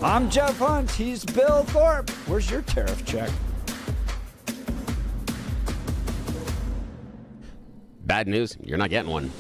I'm Jeff Hunt. He's Bill Thorpe. Where's your tariff check? Bad news, you're not getting one.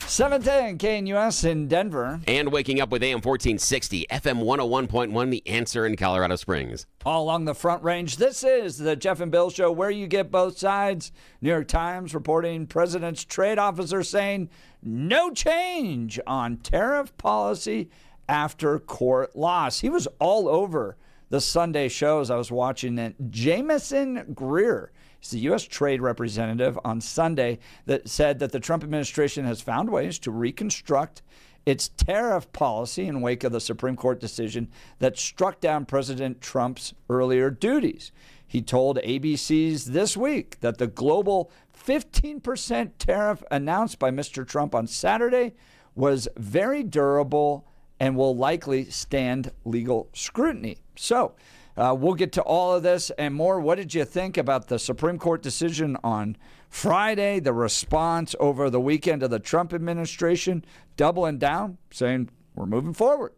710 KNUS in Denver. And waking up with AM 1460, FM 101.1, The Answer in Colorado Springs. All along the Front Range, this is the Jeff and Bill Show, where you get both sides. New York Times reporting President's trade officer saying no change on tariff policy after court loss. He was all over the Sunday shows I was watching. And Jamieson Greer, he's the U.S. trade representative on Sunday, that said that the Trump administration has found ways to reconstruct its tariff policy in wake of the Supreme Court decision that struck down President Trump's earlier duties. He told ABC's This Week that the global 15% tariff announced by Mr. Trump on Saturday was very durable and will likely stand legal scrutiny. So we'll get to all of this and more. What did you think about the Supreme Court decision on Friday, the response over the weekend of the Trump administration, doubling down, saying we're moving forward?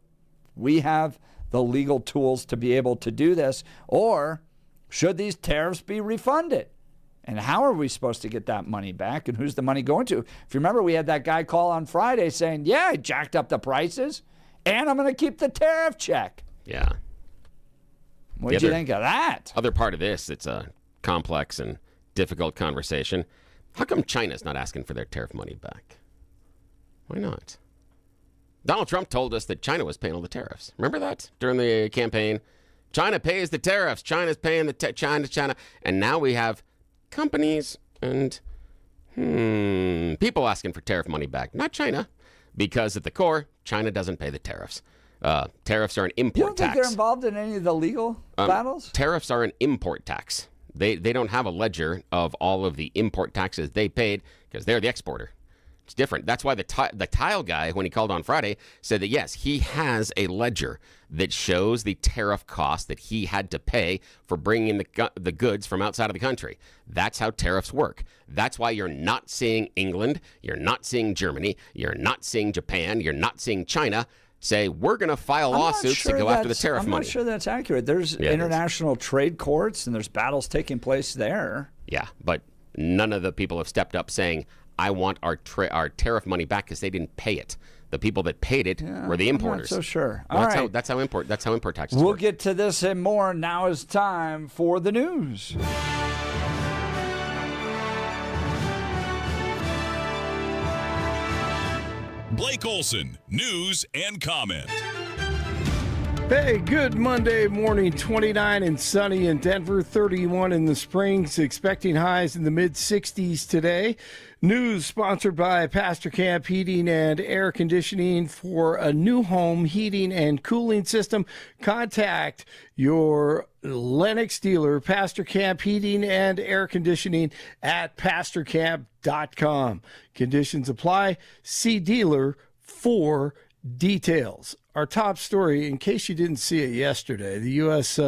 We have the legal tools to be able to do this. Or should these tariffs be refunded? And how are we supposed to get that money back? And who's the money going to? If you remember, we had that guy call on Friday saying, yeah, I jacked up the prices and I'm going to keep the tariff check. Yeah. What did you think of that? Other part of this, it's a complex and difficult conversation. How come China's not asking for their tariff money back? Why not? Donald Trump told us that China was paying all the tariffs. Remember that during the campaign? China pays the tariffs. China's paying the China. And now we have companies and people asking for tariff money back. Not China, because at the core, China doesn't pay the tariffs. Tariffs are an import tax. You don't think they're involved in any of the legal battles? Tariffs are an import tax. They don't have a ledger of all of the import taxes they paid because they're the exporter. It's different. That's why the tile guy, when he called on Friday, said that, yes, he has a ledger that shows the tariff cost that he had to pay for bringing the goods from outside of the country. That's how tariffs work. That's why you're not seeing England, you're not seeing Germany, you're not seeing Japan, you're not seeing China say, we're going to file lawsuits to go after the tariff money. I'm not sure that's accurate. There's international trade courts, and there's battles taking place there. Yeah, but none of the people have stepped up saying, I want our tariff money back because they didn't pay it. The people that paid it were the importers. I'm not so sure. That's how import taxes We'll work. get to this and more. Now is time for the news. Blake Olson, news and comment. Hey, good Monday morning. 29 and sunny in Denver, 31 in the Springs, expecting highs in the mid-60s today. News sponsored by Pastor Camp Heating and Air Conditioning. For a new home heating and cooling system, contact your Lennox dealer, Pastor Camp Heating and Air Conditioning at pastorcamp.com. Conditions apply. See dealer for details. Our top story, in case you didn't see it yesterday, the U.S.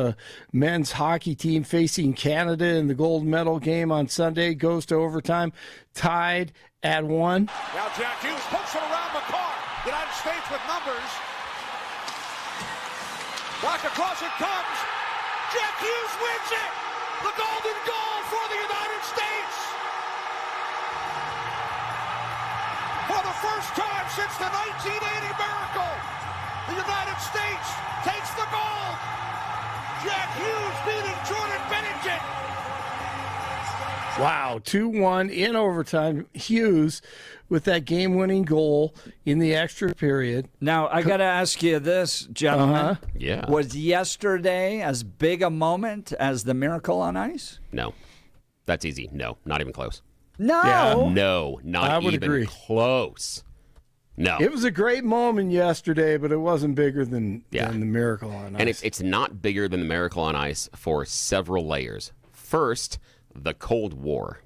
men's hockey team facing Canada in the gold medal game on Sunday goes to overtime, tied at 1. Now Jack Hughes pokes it around McCarr. United States with numbers. Back across it comes. Jack Hughes wins it. The golden goal for the United States. For the first time since the 1980 miracle, the United States takes the gold. Jack Hughes beating Jordan Bennington. Wow, 2-1 in overtime. Hughes with that game-winning goal in the extra period. Now, I got to ask you this, gentlemen. Yeah. Was yesterday as big a moment as the Miracle on Ice? No. That's easy. No, not even close. No. Yeah. No, not even agree. Close. No. It was a great moment yesterday, but it wasn't bigger than the Miracle on Ice. And it's not bigger than the Miracle on Ice for several layers. First, the Cold War.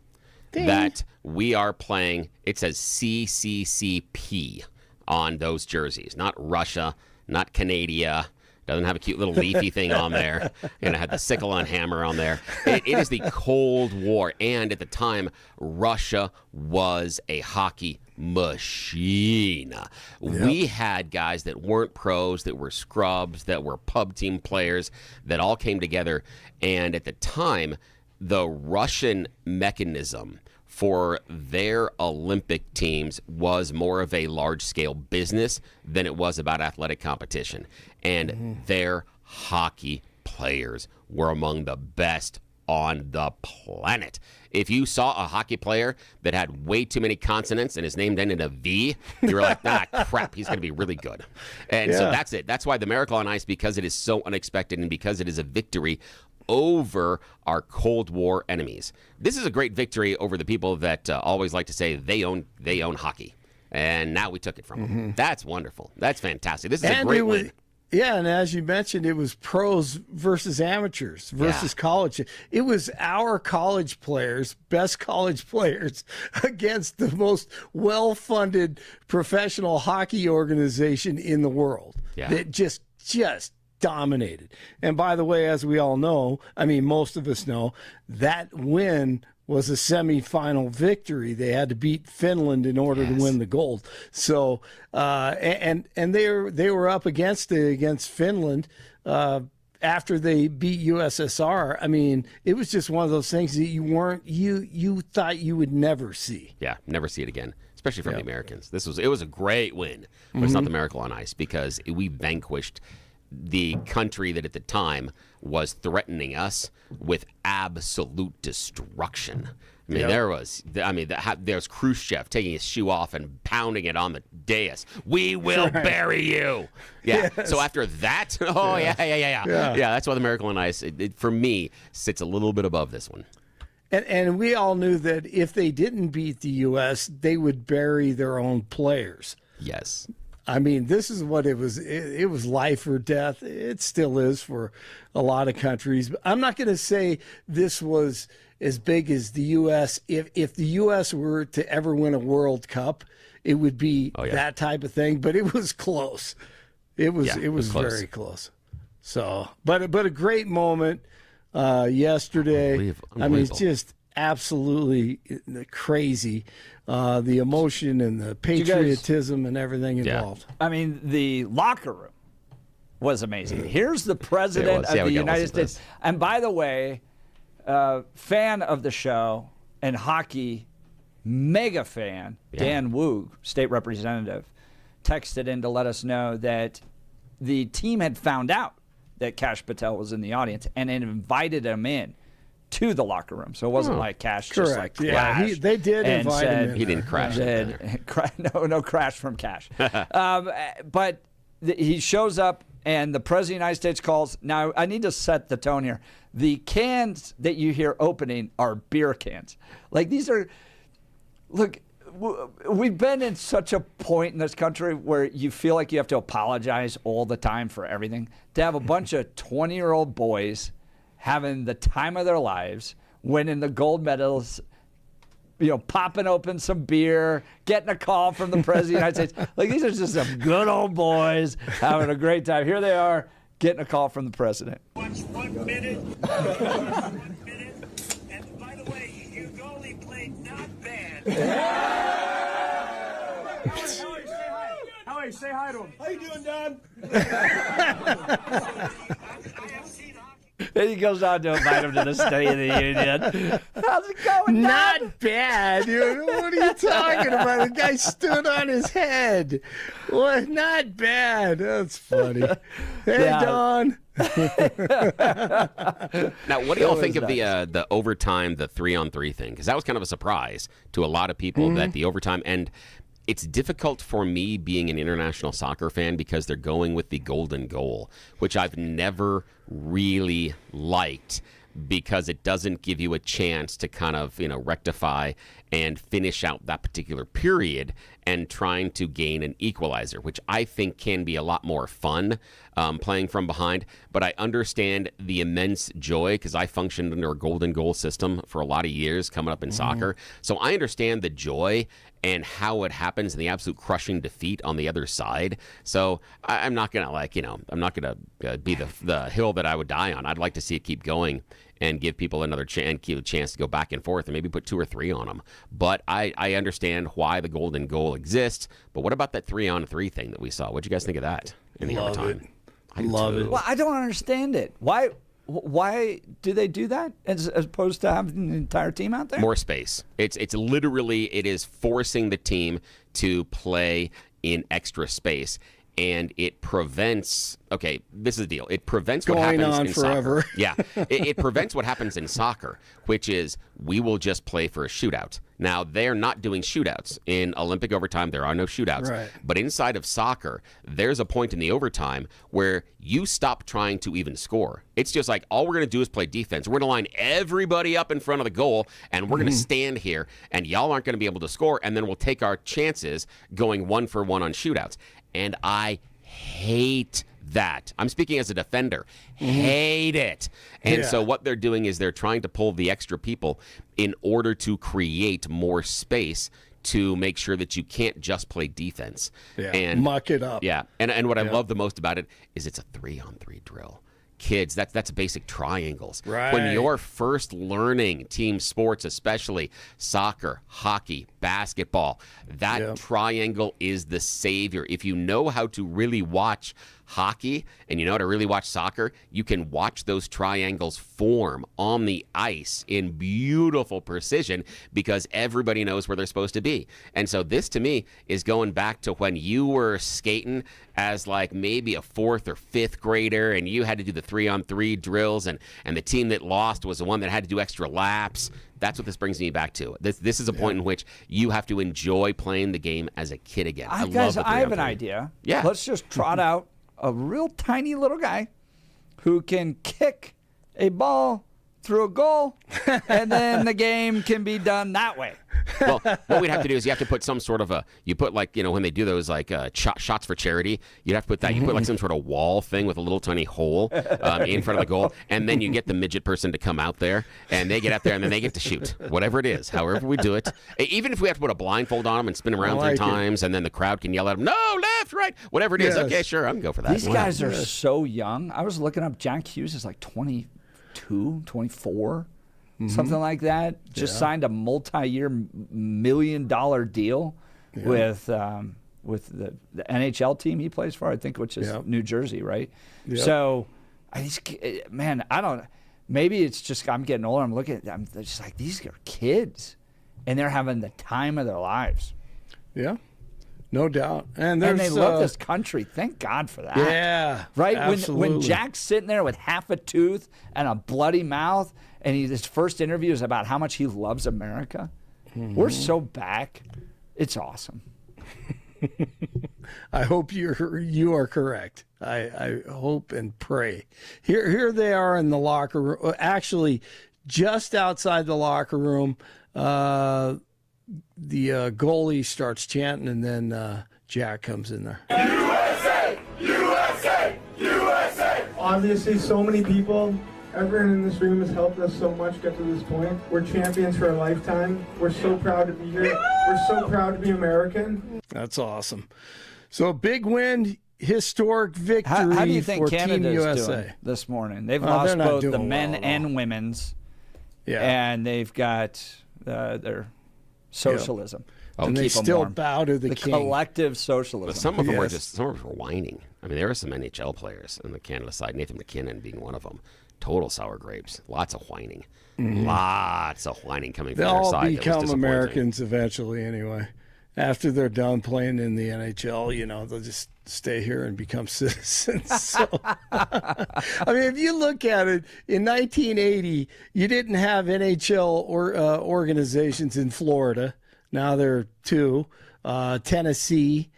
Ding. That we are playing, it says CCCP on those jerseys. Not Russia, not Canada, Doesn't have a cute little leafy thing on there. And it had the sickle and hammer on there. It is the Cold War. And at the time, Russia was a hockey machine. We had guys that weren't pros, that were scrubs, that were pub team players, that all came together. And at the time, the Russian mechanism for their Olympic teams was more of a large-scale business than it was about athletic competition. And their hockey players were among the best on the planet. If you saw a hockey player that had way too many consonants and his name ended in a V, you were like, crap, he's going to be really good. And so that's it. That's why the Miracle on Ice, because it is so unexpected and because it is a victory over our Cold War enemies. This is a great victory over the people that always like to say they own hockey. And now we took it from them. That's wonderful. That's fantastic. This is a great win. Yeah, and as you mentioned, it was pros versus amateurs versus college. It was our college players, best college players, against the most well-funded professional hockey organization in the world that just dominated. And by the way, as we all know, I mean, most of us know, that win was a semifinal victory. They had to beat Finland in order to win the gold. So, and they were up against Finland after they beat USSR. I mean, it was just one of those things that you thought you would never see. Yeah, never see it again, especially from the Americans. It was a great win, but it's not the Miracle on Ice because we vanquished the country that at the time was threatening us with absolute destruction. I mean, there's Khrushchev taking his shoe off and pounding it on the dais. We will bury you. Yeah. Yes. So after that, yeah. That's why the Miracle on Ice, it, for me, sits a little bit above this one. And we all knew that if they didn't beat the U.S., they would bury their own players. Yes. I mean, this is what it was. It was life or death. It still is for a lot of countries. But I'm not going to say this was as big as the U.S. If the U.S. were to ever win a World Cup, it would be that type of thing. But it was close. It was close. Very close. So, but a great moment yesterday. I mean, it's just absolutely crazy. The emotion and the patriotism and everything involved. I mean, the locker room was amazing. Here's the president of the United States. And by the way, fan of the show and hockey, mega fan, Dan Wu, state representative, texted in to let us know that the team had found out that Kash Patel was in the audience and had invited him in to the locker room. So it wasn't like Cash just like crashed. They did invite him in. He didn't crash. No crash from Cash. But he shows up and the President of the United States calls. Now, I need to set the tone here. The cans that you hear opening are beer cans. Like these are, look, we've been in such a point in this country where you feel like you have to apologize all the time for everything. To have a bunch of 20-year-old boys having the time of their lives, winning the gold medals, popping open some beer, getting a call from the President of the United States. Like, these are just some good old boys having a great time. Here they are, getting a call from the President. Watch 1 minute. 1 minute. And by the way, you goalie played not bad. Howie, say hi to him. How you doing, Don? I have seen hockey. Then he goes on to invite him to the State of the Union. How's it going, Not bad. What are you talking about? The guy stood on his head. What? Not bad. That's funny. Hey, Don. Now, what do y'all think of the overtime, the 3-on-3 thing? Because that was kind of a surprise to a lot of people that the overtime, and it's difficult for me being an international soccer fan because they're going with the golden goal, which I've never really liked because it doesn't give you a chance to kind of, rectify and finish out that particular period and trying to gain an equalizer, which I think can be a lot more fun playing from behind. But I understand the immense joy because I functioned under a golden goal system for a lot of years coming up in soccer. So I understand the joy and how it happens and the absolute crushing defeat on the other side. So I'm not going to I'm not going to be the hill that I would die on. I'd like to see it keep going and give people another chance to go back and forth and maybe put 2 or 3 on them. But I understand why the golden goal exists. But what about that 3-on-3 thing that we saw? What'd you guys think of that in the overtime? I love it. Well, I don't understand it. Why do they do that as opposed to having the entire team out there? More space. It's literally, it is forcing the team to play in extra space. And it prevents, okay, this is the deal. It prevents what Going happens on in forever. soccer. Yeah, it prevents what happens in soccer, which is we will just play for a shootout. Now, they're not doing shootouts. In Olympic overtime, there are no shootouts. Right. But inside of soccer, there's a point in the overtime where you stop trying to even score. It's just like, all we're going to do is play defense. We're going to line everybody up in front of the goal, and we're going to stand here, and y'all aren't going to be able to score, and then we'll take our chances going 1-for-1 on shootouts. And I hate that. I'm speaking as a defender. Hate it. And so what they're doing is they're trying to pull the extra people in order to create more space to make sure that you can't just play defense. And muck it up. Yeah. And what I love the most about it is it's a 3-on-3 drill. Kids, that's basic triangles. Right. When you're first learning team sports, especially soccer, hockey, basketball, that triangle is the savior. If you know how to really watch hockey and you know how to really watch soccer, you can watch those triangles form on the ice in beautiful precision because everybody knows where they're supposed to be. And so this to me is going back to when you were skating as like maybe a 4th or 5th grader and you had to do the 3-on-3 drills and the team that lost was the one that had to do extra laps. That's what this brings me back to. This is a point in which you have to enjoy playing the game as a kid again. I have an idea. Yeah. Let's just trot out a real tiny little guy who can kick a ball through a goal, and then the game can be done that way. Well, what we'd have to do is you have to put some sort of when they do those like shots for charity, you'd have to put that. You put like some sort of wall thing with a little tiny hole in front of the goal, and then you get the midget person to come out there, and they get out there, and then they get to shoot. Whatever it is, however we do it. Even if we have to put a blindfold on them and spin them around 3 times, and then the crowd can yell at them, no, left, right, whatever it is. Okay, sure, I can go for that. These guys are so young. I was looking up, Jack Hughes is like 22, 24. Something like that. Just signed a multi-year $1 million deal with the NHL team he plays for, I think, which is New Jersey, right? So, I don't. Maybe it's just I'm getting older. I'm looking at them. They're just like, these are kids, and they're having the time of their lives. Yeah, no doubt. And they love this country. Thank God for that. Yeah, right. Absolutely. When Jack's sitting there with half a tooth and a bloody mouth. And his first interview is about how much he loves America. We're so back. It's awesome. I hope you are correct. I hope and pray. Here they are in the locker room. Actually, just outside the locker room, the goalie starts chanting, and then Jack comes in there. USA! USA! USA! Obviously, so many people. Everyone in this room has helped us so much get to this point. We're champions for a lifetime. We're so proud to be here. We're so proud to be American. That's awesome. So big win, historic victory how do you think for Team Canada's USA doing this morning? They've lost both the men and women's, and they've got their socialism. And they still bow to the king. Collective socialism. But some of them were whining. I mean, there were some NHL players on the Canada side, Nathan McKinnon being one of them. Total sour grapes. Lots of whining. Lots of whining coming from their side. They'll all become Americans eventually anyway. After they're done playing in the NHL, they'll just stay here and become citizens. So, I mean, if you look at it, in 1980, you didn't have NHL organizations in Florida. Now there are 2, Tennessee,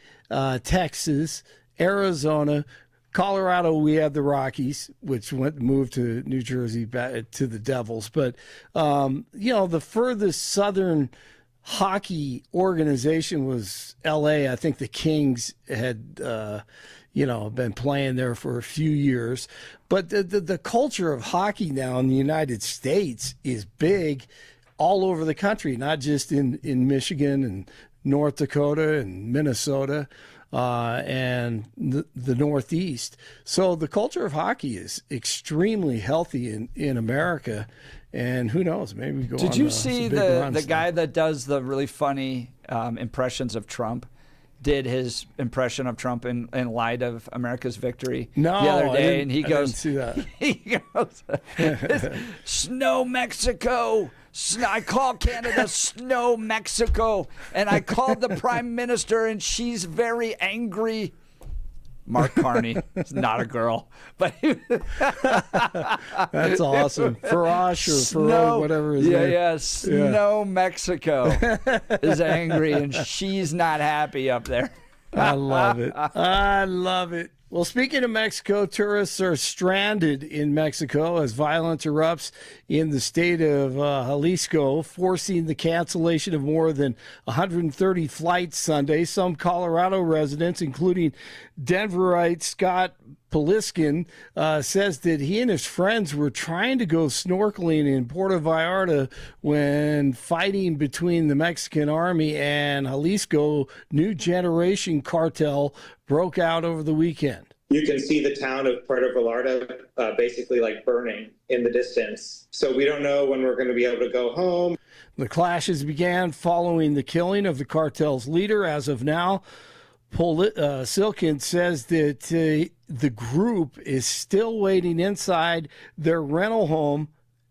Texas, Arizona, Colorado. We had the Rockies, which moved to New Jersey, back to the Devils. But the furthest southern hockey organization was L.A. I think the Kings had, been playing there for a few years. But the culture of hockey now in the United States is big all over the country, not just in Michigan and North Dakota and Minnesota and the Northeast. So the culture of hockey is extremely healthy in America. And who knows, maybe we go Did on you see some big runs the now. guy that does the really funny impressions of Trump? Did his impression of Trump in light of America's victory No, the other I day, didn't- and he I goes, didn't see that. he goes, "Snow Mexico." I call Canada Snow Mexico, and I called the Prime Minister, and she's very angry. Mark Carney is not a girl, but That's awesome. Farash or Farage, whatever his name. yeah, Snow Mexico is angry, and she's not happy up there. I love it. I love it. Well, speaking of Mexico, tourists are stranded in Mexico as violence erupts in the state of Jalisco, forcing the cancellation of more than 130 flights Sunday. Some Colorado residents, including Denverite Scott Poliskin, says that he and his friends were trying to go snorkeling in Puerto Vallarta when fighting between the Mexican army and Jalisco New Generation cartel broke out over the weekend. You can see the town of Puerto Vallarta basically like burning in the distance. So we don't know when we're going to be able to go home. The clashes began following the killing of the cartel's leader. As of now, Silkin says that the group is still waiting inside their rental home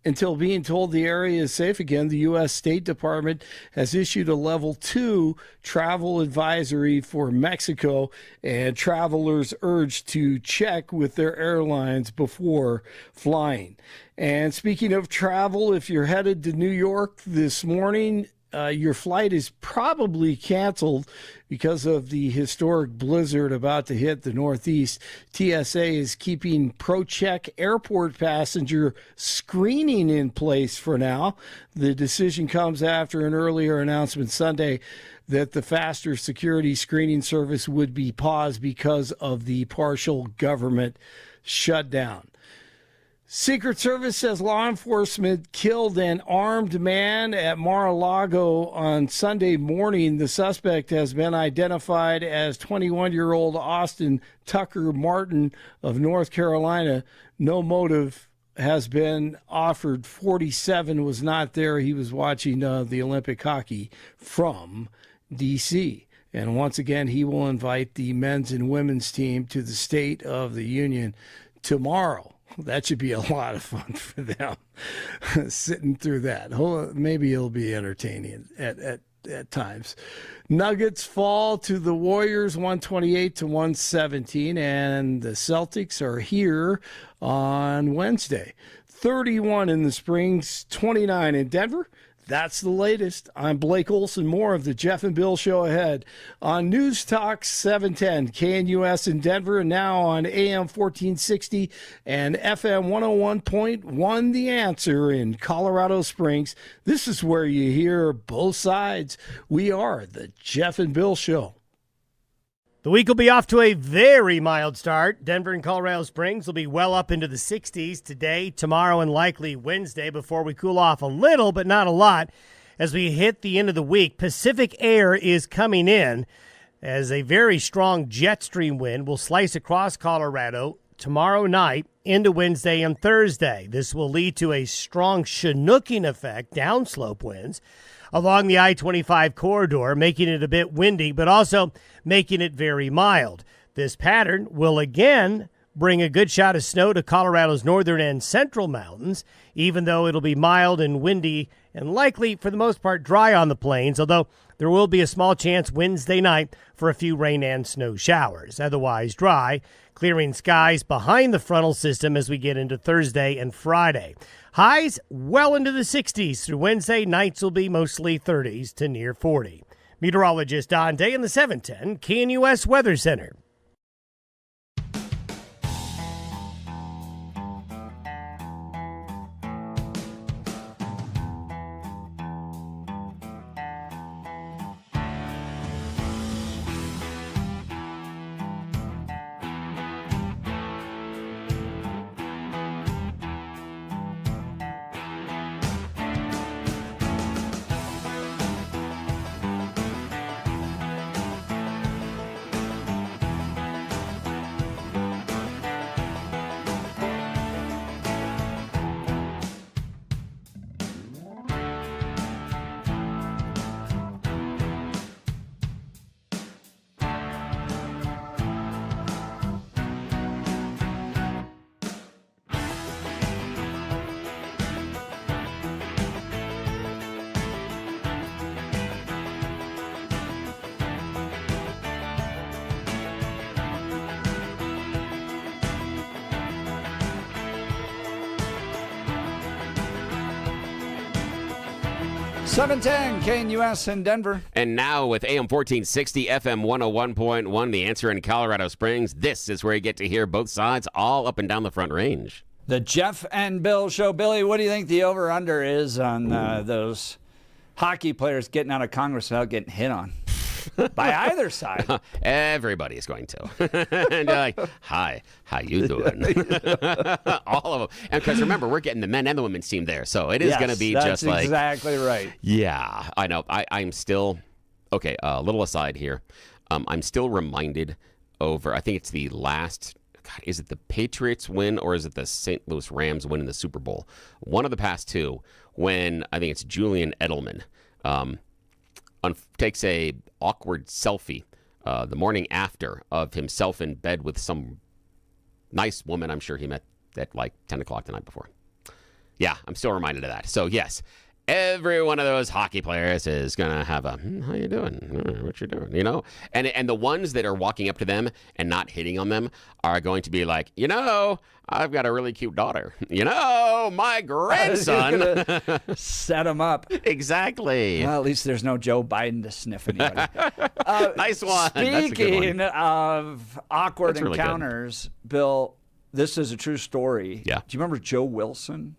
until being told the area is safe again. The U.S. State Department has issued a level 2 travel advisory for Mexico, and travelers urged to check with their airlines before flying. And speaking of travel, if you're headed to New York this morning, your flight is probably canceled because of the historic blizzard about to hit the Northeast. TSA is keeping ProCheck airport passenger screening in place for now. The decision comes after an earlier announcement Sunday that the faster security screening service would be paused because of the partial government shutdown. Secret Service says law enforcement killed an armed man at Mar-a-Lago on Sunday morning. The suspect has been identified as 21-year-old Austin Tucker Martin of North Carolina. No motive has been offered. 47 was not there. He was watching the Olympic hockey from D.C. And once again, he will invite the men's and women's team to the State of the Union tomorrow. That should be a lot of fun for them, sitting through that. Maybe it'll be entertaining at times. Nuggets fall to the Warriors 128-117, and the Celtics are here on Wednesday. 31 in the Springs, 29 in Denver. That's the latest. I'm Blake Olson. More of the Jeff and Bill Show ahead on News Talk 710 KNUS in Denver, and now on AM 1460 and FM 101.1 The Answer in Colorado Springs. This is where you hear both sides. We are the Jeff and Bill Show. The week will be off to a very mild start. Denver and Colorado Springs will be well up into the 60s today, tomorrow, and likely Wednesday before we cool off a little, but not a lot, as we hit the end of the week. Pacific air is coming in as a very strong jet stream wind will slice across Colorado tomorrow night into Wednesday and Thursday. This will lead to a strong Chinooking effect, downslope winds, along the I-25 corridor, making it a bit windy, but also making it very mild. This pattern will again bring a good shot of snow to Colorado's northern and central mountains, even though it'll be mild and windy and likely, for the most part, dry on the plains, although there will be a small chance Wednesday night for a few rain and snow showers. Otherwise dry, clearing skies behind the frontal system as we get into Thursday and Friday. Highs well into the 60s through Wednesday. Nights will be mostly 30s to near 40. Meteorologist Don Day in the 710 KNUS Weather Center. 710 KNUS in Denver. And now with AM 1460, FM 101.1, The Answer in Colorado Springs, this is where you get to hear both sides all up and down the Front Range. The Jeff and Bill Show. Billy, what do you think the over-under is on those hockey players getting out of Congress without getting hit on? By either side. Everybody is going to. And you're like, hi, how you doing? All of them. And because remember, we're getting the men and the women's team there. So it is going to be just like. That's exactly right. Yeah, I know. I'm still. Okay, a little aside here. I'm still reminded over, I think it's the last. God, is it the Patriots win or is it the St. Louis Rams win in the Super Bowl? One of the past two, when I think it's Julian Edelman. Takes a awkward selfie the morning after of himself in bed with some nice woman I'm sure he met at like 10 o'clock the night before. Yeah, I'm still reminded of that. So, yes, every one of those hockey players is going to have a, how you doing? What you doing? You know? And the ones that are walking up to them and not hitting on them are going to be like, I've got a really cute daughter. My grandson. Set him up. Exactly. Well, at least there's no Joe Biden to sniff anybody. Nice one. Speaking of awkward really encounters, Bill, this is a true story. Yeah. Do you remember Joe Wilson?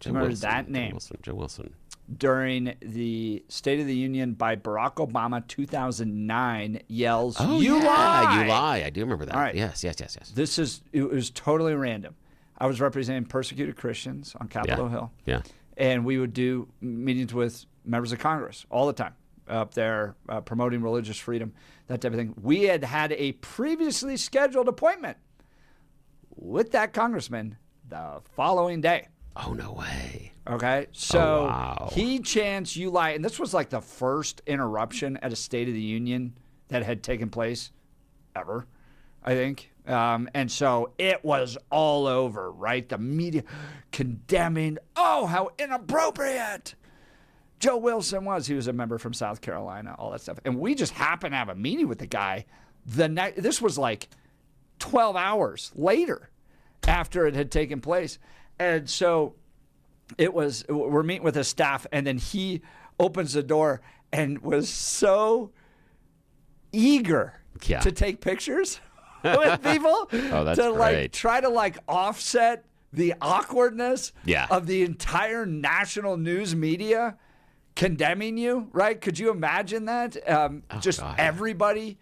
Do you remember that name? Joe Wilson. During the State of the Union by Barack Obama 2009 yells, "Oh, you lie! You lie." I do remember that. All right. Yes. It was totally random. I was representing persecuted Christians on Capitol Hill. Yeah. And we would do meetings with members of Congress all the time up there promoting religious freedom, that type of thing. We had a previously scheduled appointment with that congressman the following day. Oh, no way. Okay, so wow. He chants, you lie. And this was like the first interruption at a State of the Union that had taken place ever, I think. And so it was all over, right? The media condemning, how inappropriate Joe Wilson was. He was a member from South Carolina, all that stuff. And we just happened to have a meeting with the guy. This was like 12 hours later after it had taken place. And so we're meeting with his staff, and then he opens the door and was so eager to take pictures with people that's to great. try to offset the awkwardness of the entire national news media condemning you, right? Could you imagine that? Everybody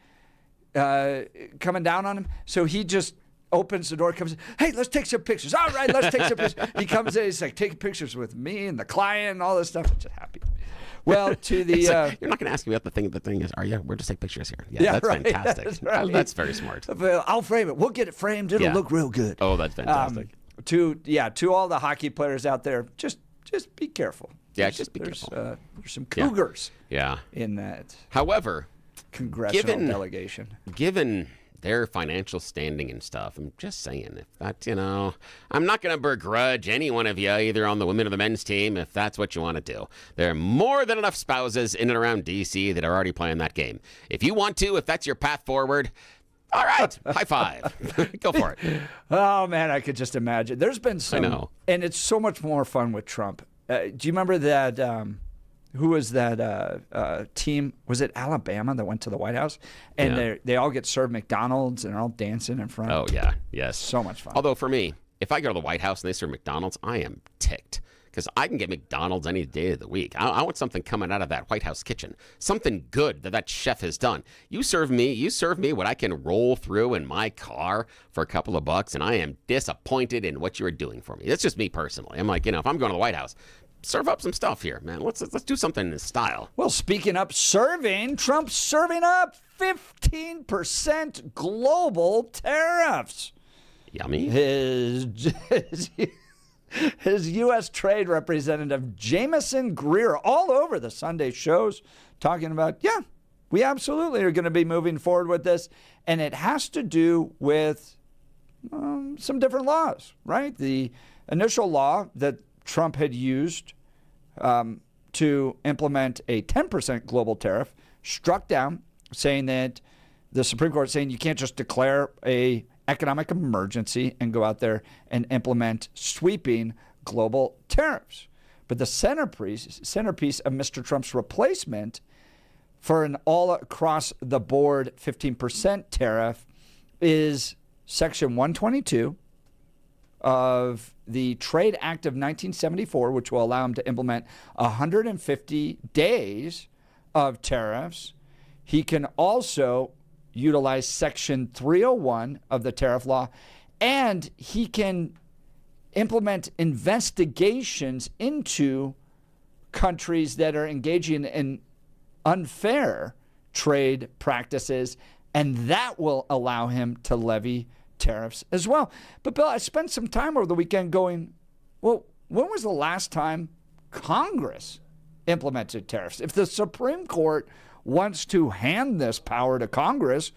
coming down on him. So he just opens the door, comes in, hey, let's take some pictures. All right, let's take some pictures. He comes in, he's like, taking pictures with me and the client and all this stuff. I'm just happy. Well, to the... you're not going to ask me what the thing is, are you? We'll just take pictures here. Yeah, that's right. fantastic. That's right. That's very smart. I'll frame it. We'll get it framed. It'll look real good. Oh, that's fantastic. To all the hockey players out there, just be careful. Just be careful. There's some cougars in that However, congressional delegation. Given their financial standing and stuff, I'm just saying, if that, I'm not going to begrudge any one of you, either on the women or the men's team, if that's what you want to do. There are more than enough spouses in and around D.C. that are already playing that game. If you want to, if that's your path forward, all right, high five. Go for it. Oh, man, I could just imagine. There's been some, I know. And it's so much more fun with Trump. Do you remember that... who was that team? Was it Alabama that went to the White House? And they all get served McDonald's and they're all dancing in front. Oh, yeah. Yes. So much fun. Although for me, if I go to the White House and they serve McDonald's, I am ticked. Because I can get McDonald's any day of the week. I want something coming out of that White House kitchen. Something good that chef has done. You serve me what I can roll through in my car for a couple of bucks, and I am disappointed in what you're doing for me. That's just me personally. I'm like, if I'm going to the White House, serve up some stuff here, man. Let's do something in style. Well, speaking up serving, Trump's serving up 15% global tariffs. Yummy. His U.S. Trade Representative Jameson Greer all over the Sunday shows talking about, we absolutely are going to be moving forward with this. And it has to do with some different laws, right? The initial law that Trump had used to implement a 10% global tariff struck down, saying that the Supreme Court saying you can't just declare a economic emergency and go out there and implement sweeping global tariffs. But the centerpiece of Mr. Trump's replacement for an all-across-the-board 15% tariff is Section 122 of the Trade Act of 1974, which will allow him to implement 150 days of tariffs. He can also utilize Section 301 of the tariff law, and he can implement investigations into countries that are engaging in unfair trade practices, and that will allow him to levy tariffs as well. But Bill, I spent some time over the weekend going, well, when was the last time Congress implemented tariffs? If the Supreme Court wants to hand this power to Congress,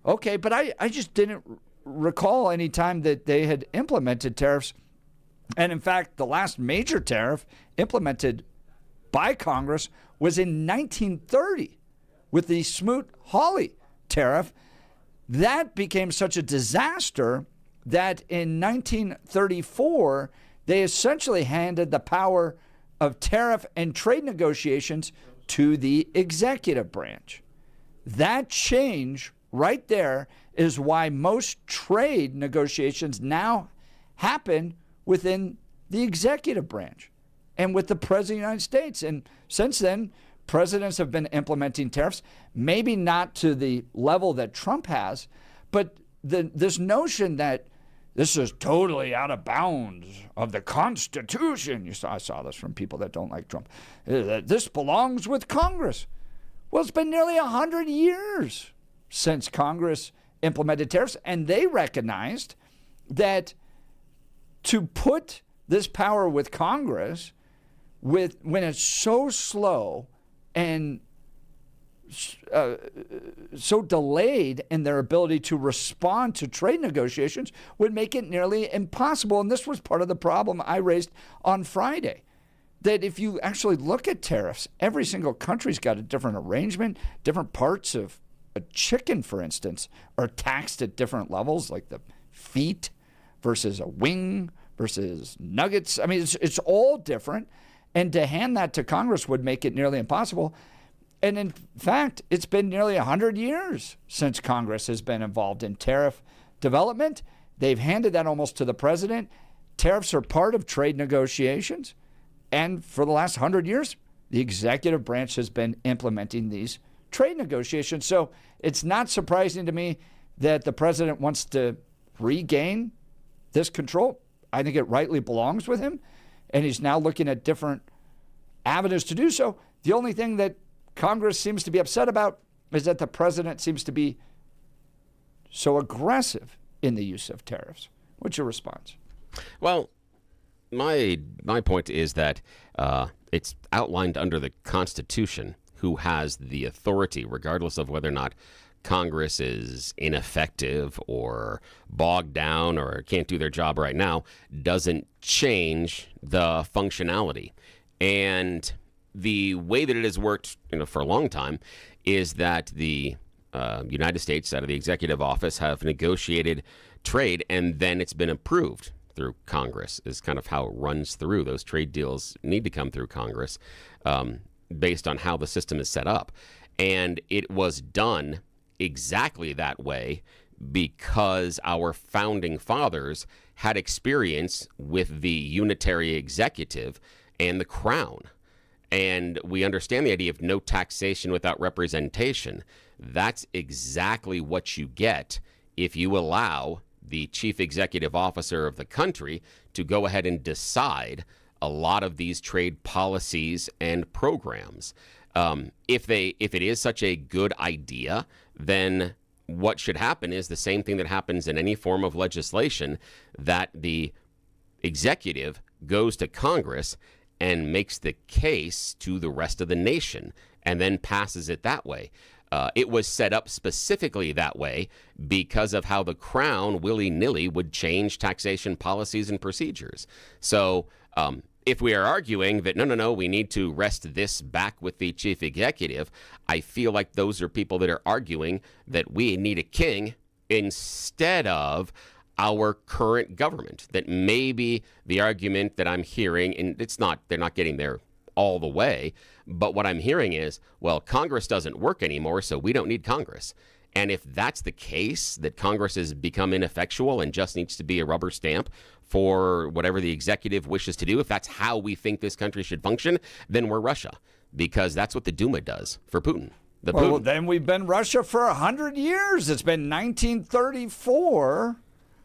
okay, but I just didn't recall any time that they had implemented tariffs. And in fact, the last major tariff implemented by Congress was in 1930 with the Smoot-Hawley tariff. That became such a disaster that in 1934, they essentially handed the power of tariff and trade negotiations to the executive branch. That change right there is why most trade negotiations now happen within the executive branch and with the President of the United States. And since then, presidents have been implementing tariffs, maybe not to the level that Trump has, but this notion that this is totally out of bounds of the Constitution. I saw this from people that don't like Trump. This belongs with Congress. Well, it's been nearly 100 years since Congress implemented tariffs, and they recognized that to put this power with Congress, when it's so slow and so delayed in their ability to respond to trade negotiations, would make it nearly impossible. And this was part of the problem I raised on Friday, that if you actually look at tariffs, every single country's got a different arrangement. Different parts of a chicken, for instance, are taxed at different levels, like the feet versus a wing versus nuggets. I mean, it's all different. And to hand that to Congress would make it nearly impossible. And in fact, it's been nearly 100 years since Congress has been involved in tariff development. They've handed that almost to the president. Tariffs are part of trade negotiations. And for the last 100 years, the executive branch has been implementing these trade negotiations. So it's not surprising to me that the president wants to regain this control. I think it rightly belongs with him. And he's now looking at different avenues to do so. The only thing that Congress seems to be upset about is that the president seems to be so aggressive in the use of tariffs. What's your response? Well, my point is that it's outlined under the Constitution who has the authority, regardless of whether or not Congress is ineffective or bogged down or can't do their job right now, doesn't change the functionality. And the way that it has worked, for a long time, is that the United States, out of the executive office, have negotiated trade, and then it's been approved through Congress. Is kind of how it runs through. Those trade deals need to come through Congress, based on how the system is set up, and it was done exactly that way because our founding fathers had experience with the unitary executive and the crown. And we understand the idea of no taxation without representation. That's exactly what you get if you allow the chief executive officer of the country to go ahead and decide a lot of these trade policies and programs. If it is such a good idea, then what should happen is the same thing that happens in any form of legislation, that the executive goes to Congress and makes the case to the rest of the nation and then passes it that way. It was set up specifically that way because of how the crown willy-nilly would change taxation policies and procedures. So if we are arguing that, no, we need to rest this back with the chief executive, I feel like those are people that are arguing that we need a king instead of our current government. That maybe the argument that I'm hearing, and they're not getting there all the way, but what I'm hearing is, well, Congress doesn't work anymore, so we don't need Congress. And if that's the case, that Congress has become ineffectual and just needs to be a rubber stamp for whatever the executive wishes to do, if that's how we think this country should function, then we're Russia, because that's what the Duma does for Putin. Well, then we've been Russia for 100 years. It's been 1934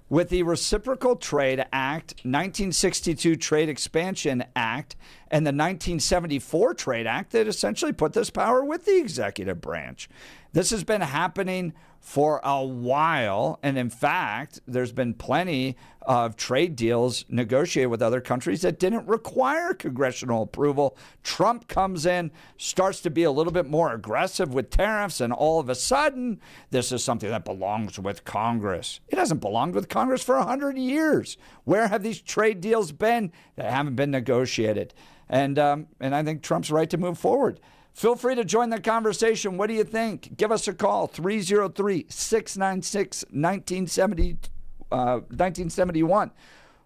with the Reciprocal Trade Act, 1962 Trade Expansion Act, and the 1974 Trade Act that essentially put this power with the executive branch. This has been happening for a while, and in fact, there's been plenty of trade deals negotiated with other countries that didn't require congressional approval. Trump comes in, starts to be a little bit more aggressive with tariffs, and all of a sudden, this is something that belongs with Congress. It hasn't belonged with Congress for 100 years. Where have these trade deals been? They haven't been negotiated. And I think Trump's right to move forward. Feel free to join the conversation. What do you think? Give us a call, 303-696-1971.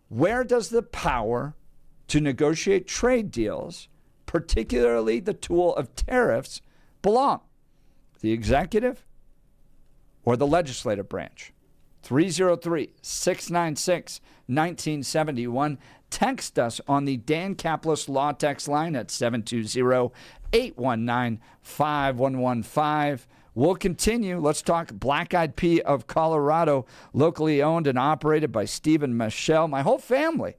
Where does the power to negotiate trade deals, particularly the tool of tariffs, belong? The executive or the legislative branch? 303-696-1971. Text us on the Dan Caplis Law Text line at 720-819-5115. We'll continue. Let's talk Black Eyed Pea of Colorado, locally owned and operated by Steve and Michelle. My whole family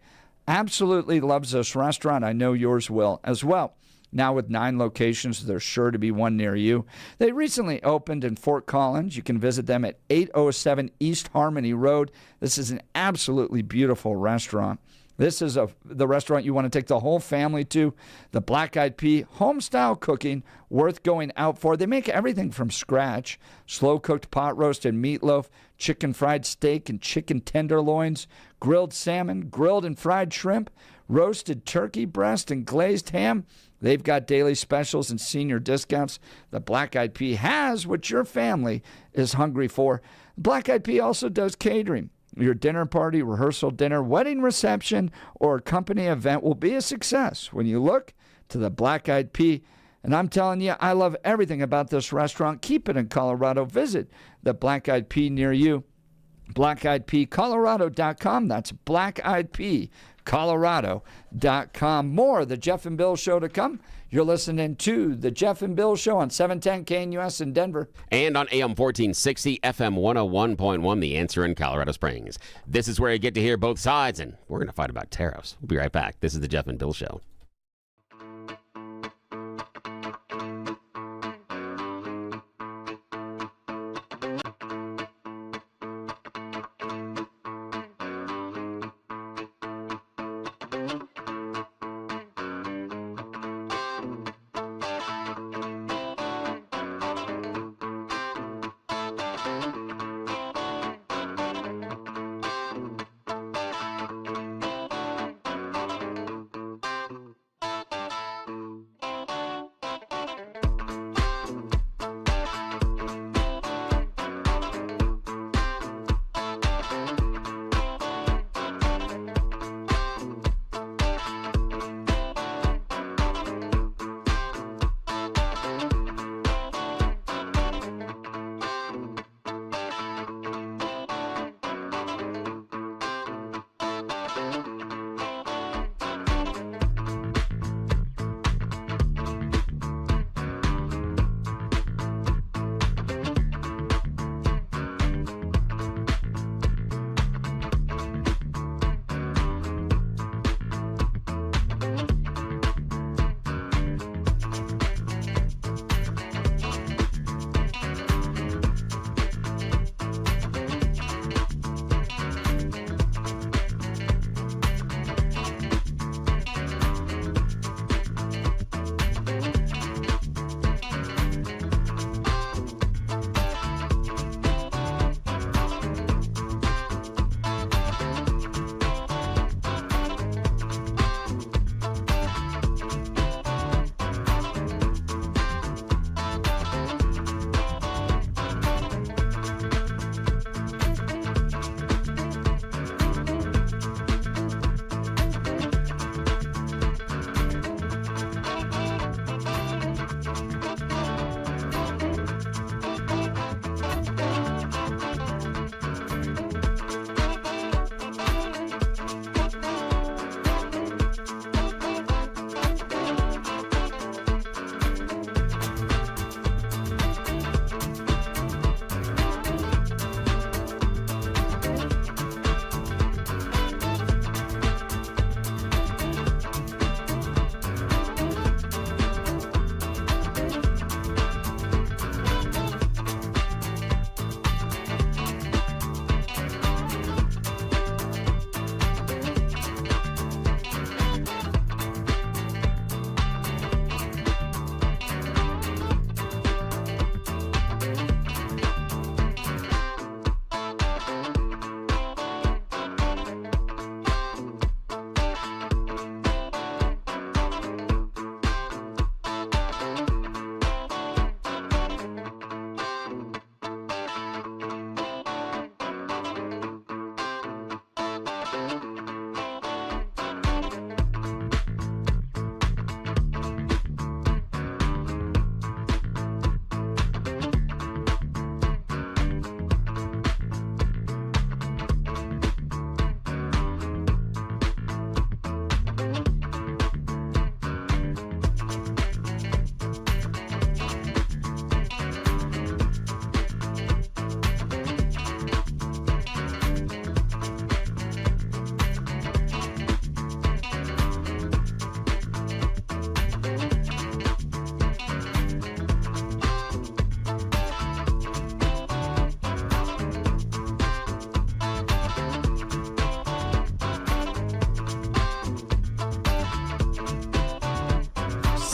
absolutely loves this restaurant. I know yours will as well. Now with 9 locations, there's sure to be one near you. They recently opened in Fort Collins. You can visit them at 807 East Harmony Road. This is an absolutely beautiful restaurant. This is the restaurant you want to take the whole family to. The Black Eyed Pea, home-style cooking, worth going out for. They make everything from scratch. Slow-cooked pot roasted meatloaf, chicken fried steak and chicken tenderloins, grilled salmon, grilled and fried shrimp, roasted turkey breast and glazed ham. They've got daily specials and senior discounts. The Black Eyed Pea has what your family is hungry for. Black Eyed Pea also does catering. Your dinner party, rehearsal dinner, wedding reception, or company event will be a success when you look to the Black Eyed Pea. And I'm telling you, I love everything about this restaurant. Keep it in Colorado. Visit the Black Eyed Pea near you. BlackEyedPeaColorado.com. That's BlackEyedPeaColorado.com. More of the Jeff and Bill Show to come. You're listening to the Jeff and Bill Show on 710 KNUS in Denver. And on AM 1460, FM 101.1, The Answer in Colorado Springs. This is where you get to hear both sides, and we're going to fight about tariffs. We'll be right back. This is the Jeff and Bill Show.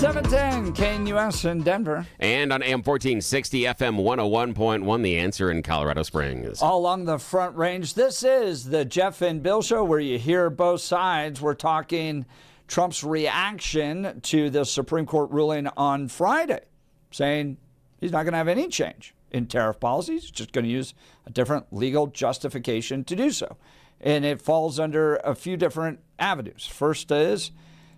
710 KNUS in Denver. And on AM 1460, FM 101.1, The Answer in Colorado Springs. All along the Front Range, this is the Jeff and Bill Show where you hear both sides. We're talking Trump's reaction to the Supreme Court ruling on Friday, saying he's not going to have any change in tariff policies, just going to use a different legal justification to do so. And it falls under a few different avenues. First is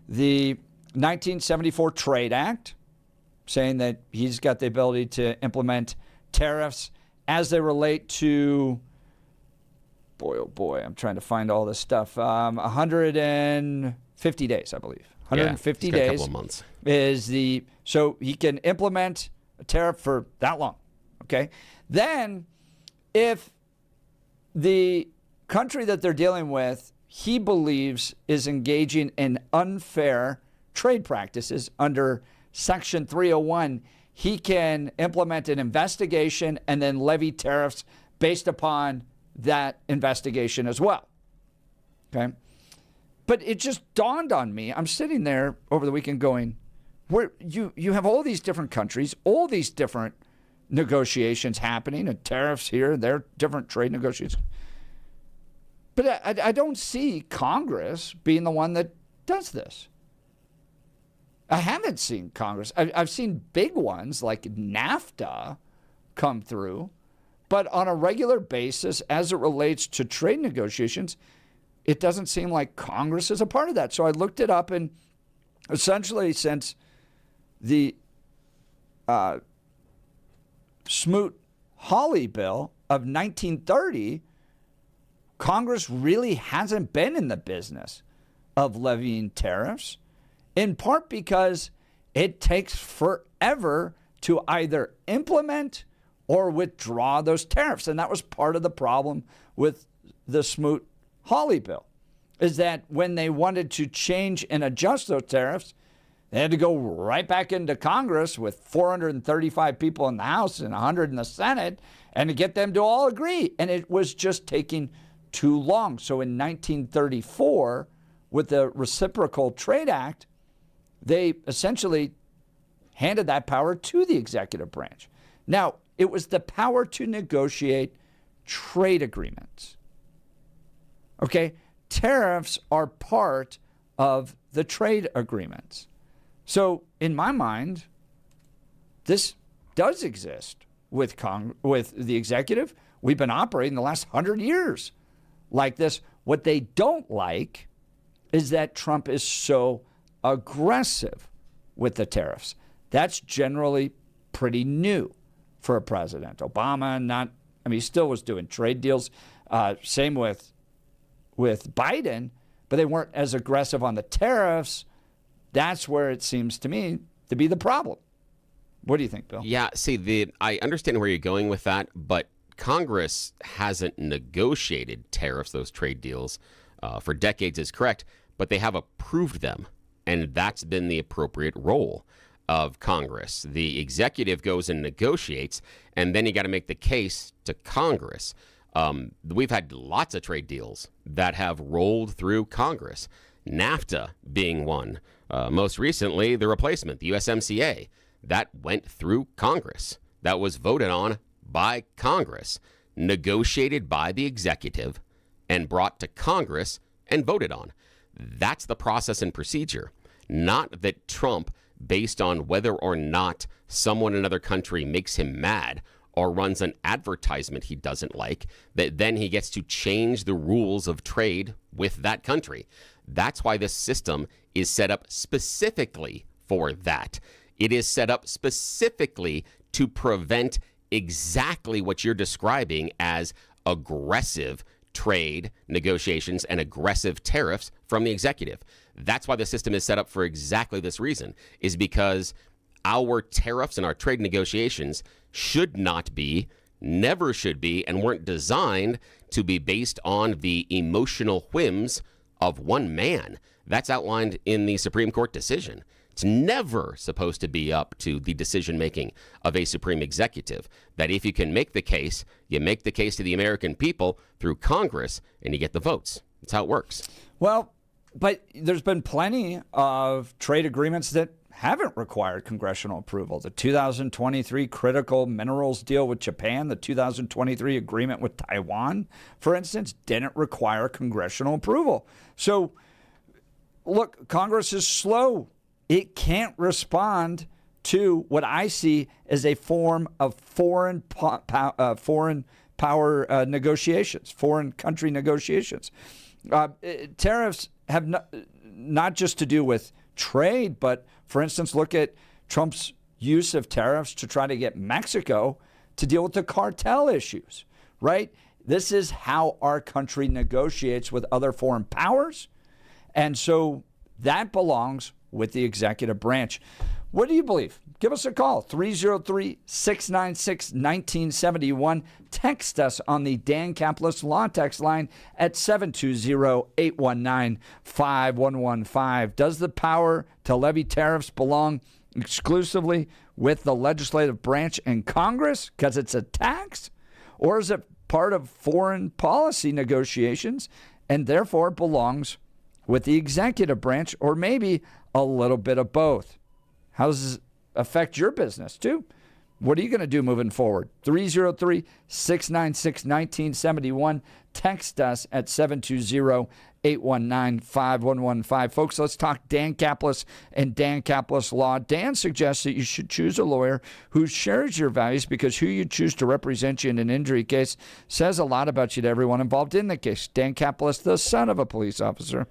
the 1974 Trade Act, saying that he's got the ability to implement tariffs as they relate to, boy, oh boy, I'm trying to find all this stuff, 150 days, I believe. 150 days. A couple of months. Is the, so he can implement a tariff for that long, okay? Then, if the country that they're dealing with, he believes is engaging in unfair trade practices under Section 301, he can implement an investigation and then levy tariffs based upon that investigation as well. Okay? But it just dawned on me. I'm sitting there over the weekend going, where you have all these different countries, all these different negotiations happening, and tariffs here, there, different trade negotiations. But I don't see Congress being the one that does this. I haven't seen Congress. I've seen big ones like NAFTA come through, but on a regular basis, as it relates to trade negotiations, it doesn't seem like Congress is a part of that. So I looked it up, and essentially since the Smoot-Hawley bill of 1930, Congress really hasn't been in the business of levying tariffs, in part because it takes forever to either implement or withdraw those tariffs. And that was part of the problem with the Smoot-Hawley bill, is that when they wanted to change and adjust those tariffs, they had to go right back into Congress with 435 people in the House and 100 in the Senate, and to get them to all agree. And it was just taking too long. So in 1934, with the Reciprocal Trade Act, they essentially handed that power to the executive branch. Now, it was the power to negotiate trade agreements. Okay? Tariffs are part of the trade agreements. So, in my mind, this does exist with the executive. We've been operating the last 100 years like this. What they don't like is that Trump is so aggressive with the tariffs. That's generally pretty new for a president. Obama, he still was doing trade deals. Same with Biden, but they weren't as aggressive on the tariffs. That's where it seems to me to be the problem. What do you think, Bill? Yeah, see, I understand where you're going with that, but Congress hasn't negotiated tariffs, those trade deals, for decades is correct, but they have approved them, and that's been the appropriate role of Congress. The executive goes and negotiates, and then you got to make the case to Congress. We've had lots of trade deals that have rolled through Congress, NAFTA being one. Most recently, the replacement, the USMCA, that went through Congress. That was voted on by Congress, negotiated by the executive, and brought to Congress and voted on. That's the process and procedure. Not that Trump, based on whether or not someone in another country makes him mad or runs an advertisement he doesn't like, that then he gets to change the rules of trade with that country. That's why this system is set up specifically for that. It is set up specifically to prevent exactly what you're describing as aggressive trade negotiations and aggressive tariffs from the executive. That's why the system is set up for exactly this reason, is because our tariffs and our trade negotiations should not be, never should be, and weren't designed to be based on the emotional whims of one man. That's outlined in the Supreme Court decision. It's never supposed to be up to the decision-making of a supreme executive. That if you can make the case, you make the case to the American people through Congress, and you get the votes. That's how it works. Well, but there's been plenty of trade agreements that haven't required congressional approval. The 2023 critical minerals deal with Japan, the 2023 agreement with Taiwan, for instance, didn't require congressional approval. So, look, Congress is slow. It can't respond to what I see as a form of foreign power negotiations, foreign country negotiations. Tariffs have not just to do with trade, but for instance, look at Trump's use of tariffs to try to get Mexico to deal with the cartel issues, right? This is how our country negotiates with other foreign powers. And so that belongs with the executive branch. What do you believe? Give us a call, 303-696-1971. Text us on the Dan Caplis Law Text line at 720-819-5115. Does the power to levy tariffs belong exclusively with the legislative branch and Congress because it's a tax? Or is it part of foreign policy negotiations and therefore belongs with the executive branch, or maybe a little bit of both? How does this affect your business, too? What are you going to do moving forward? 303-696-1971. Text us at 720-819-5115. Folks, let's talk Dan Caplis and Dan Caplis Law. Dan suggests that you should choose a lawyer who shares your values because who you choose to represent you in an injury case says a lot about you to everyone involved in the case. Dan Caplis, the son of a police officer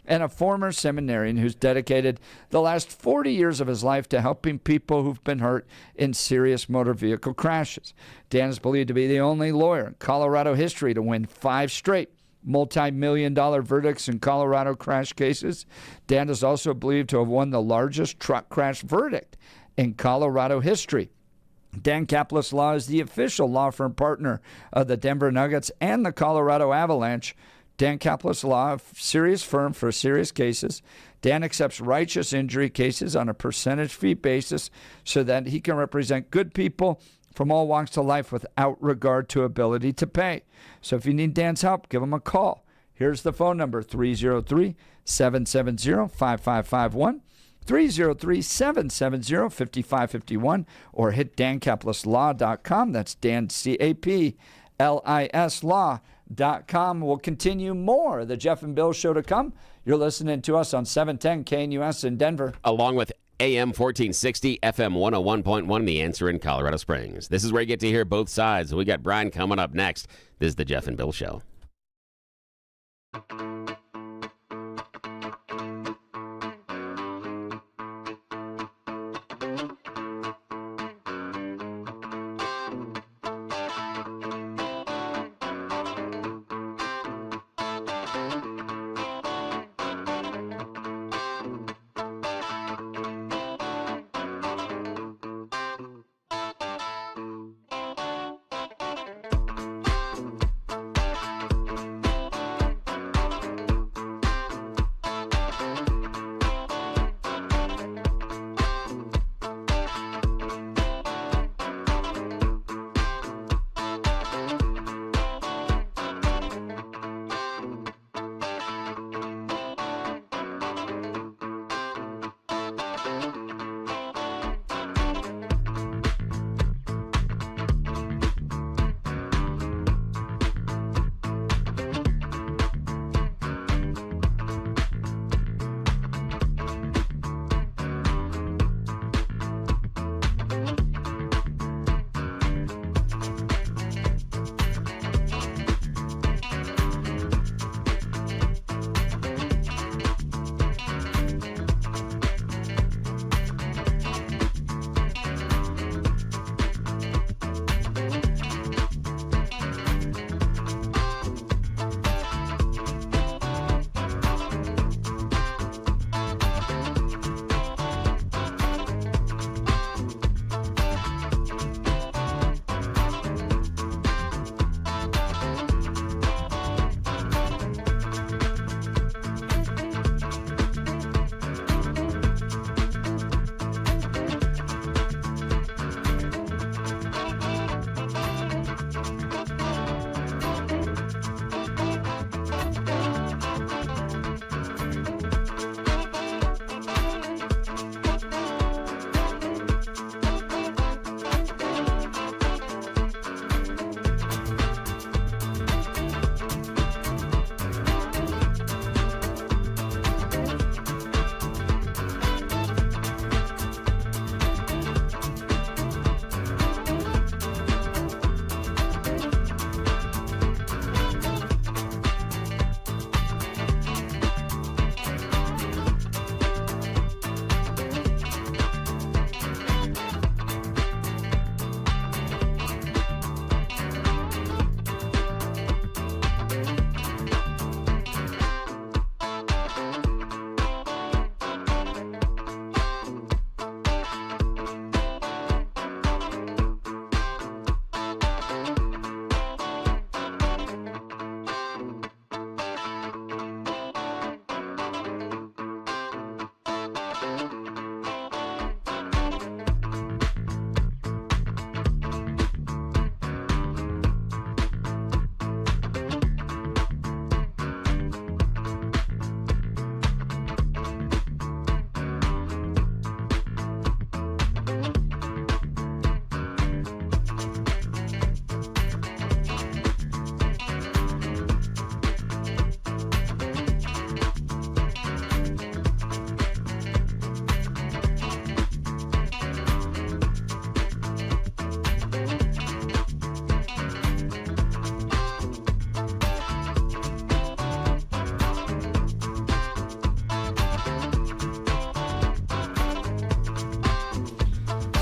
and a former seminarian who's dedicated the last 40 years of his life to helping people who've been hurt in serious motor vehicle crashes. Dan is believed to be the only lawyer in Colorado history to win 5 straight multi-million-dollar verdicts in Colorado crash cases. Dan is also believed to have won the largest truck crash verdict in Colorado history. Dan Caplis Law is the official law firm partner of the Denver Nuggets and the Colorado Avalanche. Dan Caplis Law, a serious firm for serious cases. Dan accepts righteous injury cases on a percentage fee basis so that he can represent good people from all walks of life without regard to ability to pay. So if you need Dan's help, give him a call. Here's the phone number, 303-770-5551, 303-770-5551, or hit dancaplisLaw.com. That's Dan, C-A-P-L-I-S Law.com. We'll continue more of the Jeff and Bill Show to come. You're listening to us on 710 KNUS in Denver. Along with AM 1460, FM 101.1, The Answer in Colorado Springs. This is where you get to hear both sides. We got Brian coming up next. This is the Jeff and Bill Show.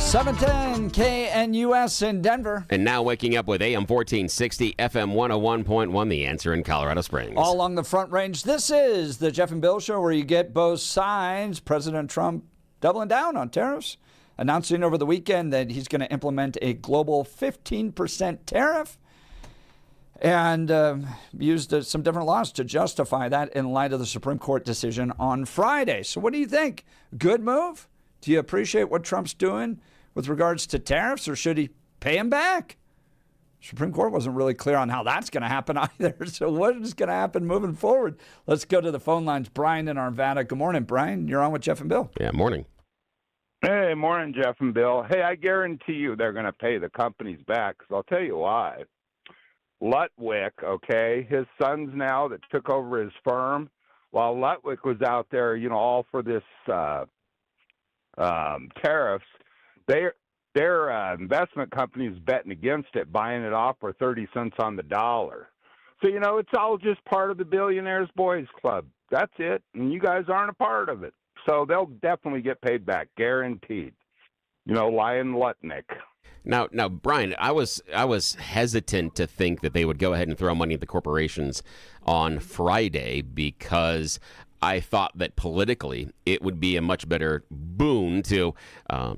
710 KNUS in Denver. And now waking up with AM 1460, FM 101.1, The Answer in Colorado Springs. All along the Front Range, this is the Jeff and Bill Show, where you get both sides. President Trump doubling down on tariffs, announcing over the weekend that he's going to implement a global 15% tariff, and used some different laws to justify that in light of the Supreme Court decision on Friday. So what do you think? Good move? Do you appreciate what Trump's doing with regards to tariffs, or should he pay him back? Supreme Court wasn't really clear on how that's going to happen either. So what is going to happen moving forward? Let's go to the phone lines. Brian in Arvada. Good morning, Brian. You're on with Jeff and Bill. Yeah, morning. Hey, morning, Jeff and Bill. Hey, I guarantee you they're going to pay the companies back, because I'll tell you why. Lutwick, okay, his sons now that took over his firm, while Lutwick was out there, all for this tariffs, their investment companies betting against it, buying it off for 30 cents on the dollar. So, it's all just part of the Billionaires Boys Club. That's it, and you guys aren't a part of it. So they'll definitely get paid back, guaranteed. Lion Lutnick. Now, Brian, I was hesitant to think that they would go ahead and throw money at the corporations on Friday, because I thought that politically it would be a much better boon to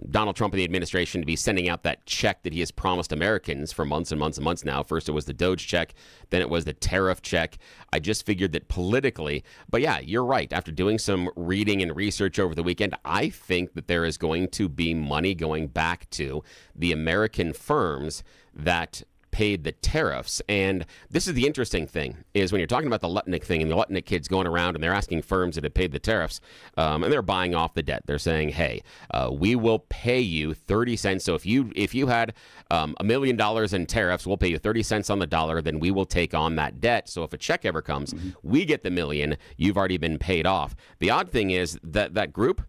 Donald Trump and the administration to be sending out that check that he has promised Americans for months and months and months now. First it was the Doge check, then it was the tariff check. I just figured that politically, but yeah, you're right. After doing some reading and research over the weekend, I think that there is going to be money going back to the American firms that paid the tariffs. And this is the interesting thing, is when you're talking about the Lutnick thing, and the Lutnick kids going around and they're asking firms that have paid the tariffs, and they're buying off the debt. They're saying, hey, we will pay you 30 cents. So if you had $1 million in tariffs, we'll pay you 30 cents on the dollar, then we will take on that debt. So if a check ever comes, we get the $1 million, you've already been paid off. The odd thing is that group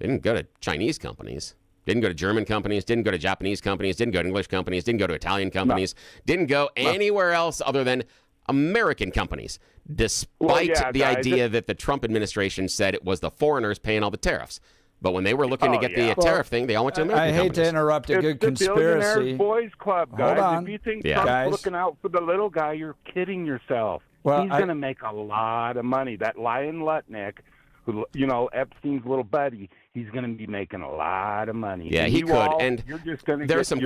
didn't go to Chinese companies. Didn't go to German companies, didn't go to Japanese companies, didn't go to English companies, didn't go to Italian companies, didn't go anywhere else other than American companies, despite the idea that the Trump administration said it was the foreigners paying all the tariffs. But when they were looking to get the tariff thing, they all went to American companies. I hate to interrupt a good conspiracy. The Billionaires Boys Club, guys. Hold on. If you think Trump's looking out for the little guy, you're kidding yourself. Well, he's going to make a lot of money. That Lion Lutnick, who, Epstein's little buddy, he's going to be making a lot of money. Yeah, and he could. And there are some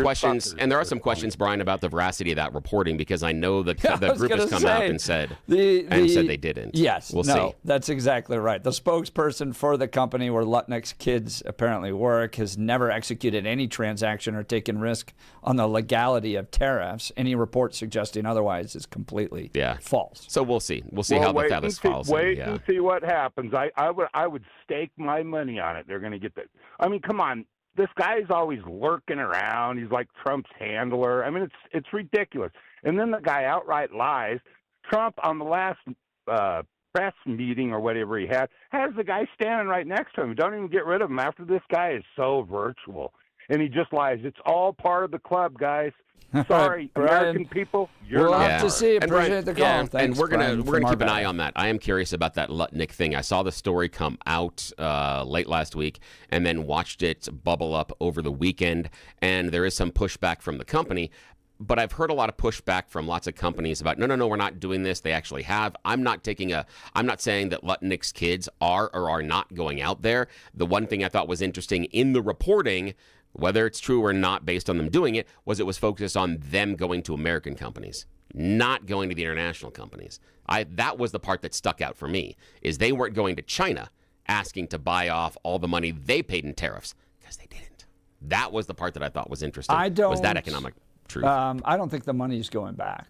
questions, Brian, about the veracity of that reporting, because I know the group has come out and said they didn't. Yes, we'll see. That's exactly right. The spokesperson for the company where Lutnick's kids apparently work has never executed any transaction or taken risk on the legality of tariffs. Any report suggesting otherwise is completely false. So we'll see. We'll see how the Thales falls. Wait and see what happens. I would stake my money on it. They're going to get that. I mean, come on. This guy's always lurking around. He's like Trump's handler. I mean, it's ridiculous. And then the guy outright lies. Trump, on the last press meeting or whatever he had, has the guy standing right next to him. Don't even get rid of him after this guy is so virtual. And he just lies. It's all part of the club, guys. Sorry, American people, you're we'll not. have to see. Appreciate the call. Yeah, Thanks, and we're gonna keep an eye Arvada. on that. I am curious about that Lutnick thing. I saw the story come out late last week, and then watched it bubble up over the weekend. And there is some pushback from the company. But I've heard a lot of pushback from lots of companies about no, we're not doing this. They actually have. I'm not saying that Lutnick's kids are or are not going out there. The one thing I thought was interesting in the reporting, whether it's true or not based on them doing it, was focused on them going to American companies, not going to the international companies. That was the part that stuck out for me, is they weren't going to China asking to buy off all the money they paid in tariffs, because they didn't. That was the part that I thought was interesting. Was that economic truth? I don't think the money's going back.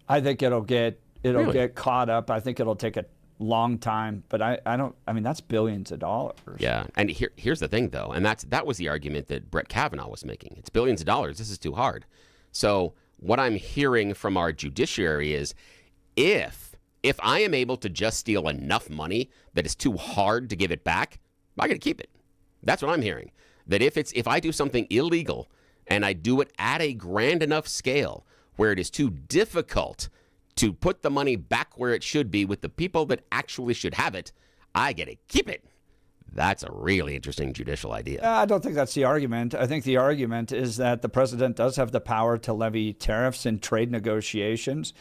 I think it'll get caught up. I think it'll take a long time, but I mean, that's billions of dollars. Yeah, and here's the thing, though, and that was the argument that Brett Kavanaugh was making. It's billions of dollars. This is too hard. So what I'm hearing from our judiciary is, if I am able to just steal enough money that it's too hard to give it back, I got to keep it. That's what I'm hearing. That if I do something illegal and I do it at a grand enough scale where it is too difficult to put the money back where it should be with the people that actually should have it, I get to keep it. That's a really interesting judicial idea. I don't think that's the argument. I think the argument is that the president does have the power to levy tariffs in trade negotiations.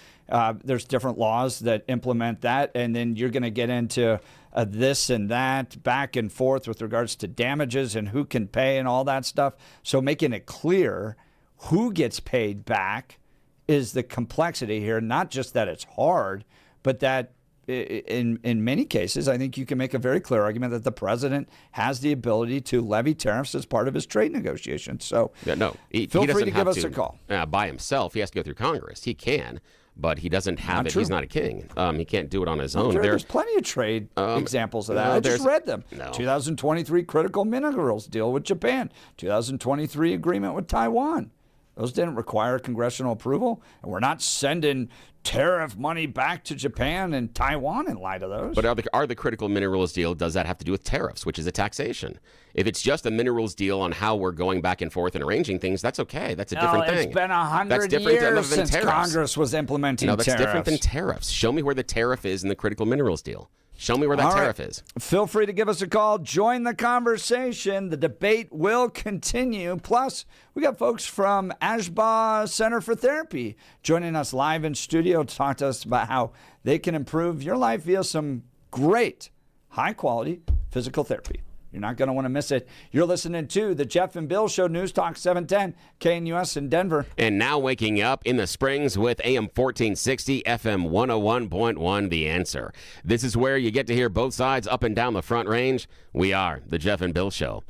There's different laws that implement that, and then you're going to get into this and that back and forth with regards to damages and who can pay and all that stuff. So making it clear who gets paid back is the complexity here, not just that it's hard, but that in many cases, I think you can make a very clear argument that the president has the ability to levy tariffs as part of his trade negotiations. So feel free to give us a call. By himself, he has to go through Congress. He can, but he doesn't have Not it. true. He's not a king. He can't do it on his own. There's plenty of trade examples of that. no, I just read them. No. 2023 critical minerals deal with Japan. 2023 agreement with Taiwan. Those didn't require congressional approval, and we're not sending tariff money back to Japan and Taiwan in light of those. But are the critical minerals deal, does that have to do with tariffs, which is a taxation? If it's just a minerals deal on how we're going back and forth and arranging things, that's okay. That's a different thing. It's been 100 different years since tariffs. Congress was implementing that's tariffs. different than tariffs. Show me where the tariff is in the critical minerals deal. Show me where that tariff is. Feel free to give us a call. Join the conversation. The debate will continue. Plus, we got folks from Ashbaugh Center for Therapy joining us live in studio to talk to us about how they can improve your life via some great, high-quality physical therapy. You're not going to want to miss it. You're listening to the Jeff and Bill Show, News Talk 710, KNUS in Denver. And now waking up in the Springs with AM 1460, FM 101.1, The Answer. This is where you get to hear both sides up and down the Front Range. We are the Jeff and Bill Show.